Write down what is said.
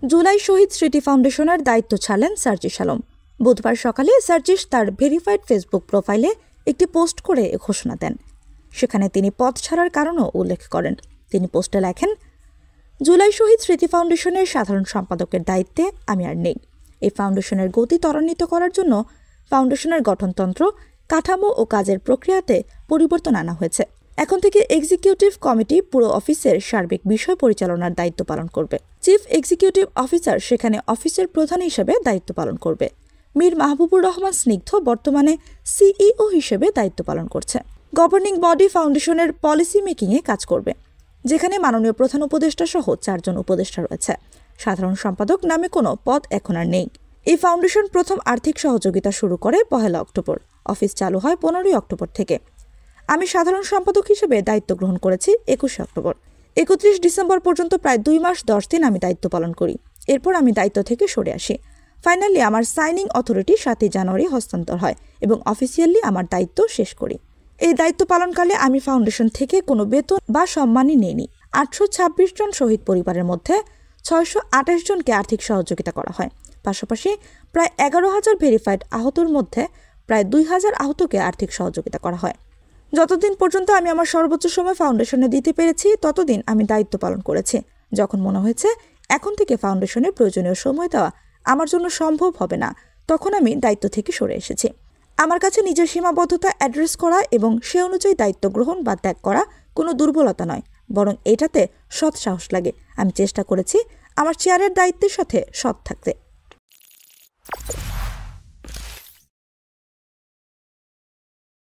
জুলাই শহীদ স্মৃতি ফাউন্ডেশনের দায়িত্ব ছাড়লেন সার্জিস আলম। বুধবার সকালে সার্জিস তার ভেরিফাইড ফেসবুক প্রোফাইলে একটি পোস্ট করে এ ঘোষণা দেন। সেখানে তিনি পদ ছাড়ার কারণও উল্লেখ করেন। তিনি পোস্টে লেখেন, জুলাই শহীদ স্মৃতি ফাউন্ডেশনের সাধারণ সম্পাদকের দায়িত্বে আমি আর নেই। এই ফাউন্ডেশনের গতি ত্বরান্বিত করার জন্য ফাউন্ডেশনের গঠনতন্ত্র, কাঠামো ও কাজের প্রক্রিয়াতে পরিবর্তন আনা হয়েছে। এখন থেকে এক্সিকিউটিভ কমিটি পুরো অফিসের সার্বিক বিষয় পরিচালনার দায়িত্ব পালন করবে। চিফ এক্সিকিউটিভ অফিসার সেখানে অফিসের প্রধান হিসেবে দায়িত্ব পালন করবে। মীর মাহবুবুর রহমান স্নিগ্ধ বর্তমানে সিইও হিসেবে দায়িত্ব পালন করছে। গভর্নিং বডি ফাউন্ডেশনের পলিসি মেকিংয়ে কাজ করবে, যেখানে মাননীয় প্রধান উপদেষ্টা সহ 4 জন উপদেষ্টা রয়েছে। সাধারণ সম্পাদক নামে কোনো পদ এখন আর নেই। এই ফাউন্ডেশন প্রথম আর্থিক সহযোগিতা শুরু করে 1 অক্টোবর। অফিস চালু হয় 15 অক্টোবর থেকে। আমি সাধারণ সম্পাদক হিসেবে দায়িত্ব গ্রহণ করেছি 21 অক্টোবর। 31 ডিসেম্বর পর্যন্ত প্রায় 2 মাস 10 দিন আমি দায়িত্ব পালন করি। এরপর আমি দায়িত্ব থেকে সরে আসি। ফাইনালি আমার সাইনিং অথরিটি 7 জানুয়ারি হস্তান্তর হয় এবং অফিসিয়ালি আমার দায়িত্ব শেষ করি। এই দায়িত্ব পালনকালে আমি ফাউন্ডেশন থেকে কোনো বেতন বা সম্মানই নেইনি। 826 জন শহীদ পরিবারের মধ্যে 628 জনকে আর্থিক সহযোগিতা করা হয়। পাশাপাশি প্রায় 11,000 ভেরিফাইড আহতর মধ্যে প্রায় 2,000 আহতকে আর্থিক সহযোগিতা করা হয়। যতদিন পর্যন্ত আমি আমার সর্বোচ্চ সময় ফাউন্ডেশনে দিতে পেরেছি ততদিন আমি দায়িত্ব পালন করেছি। যখন মনে হয়েছে এখন থেকে ফাউন্ডেশনের প্রয়োজনীয় সময় দেওয়া আমার জন্য সম্ভব হবে না, তখন আমি দায়িত্ব থেকে সরে এসেছি। আমার কাছে নিজের সীমাবদ্ধতা অ্যাড্রেস করা এবং সে অনুযায়ী দায়িত্ব গ্রহণ বা ত্যাগ করা কোনো দুর্বলতা নয়, বরং এটাতে সৎ সাহস লাগে। আমি চেষ্টা করেছি আমার চেয়ারের দায়িত্বের সাথে সৎ থাকতে।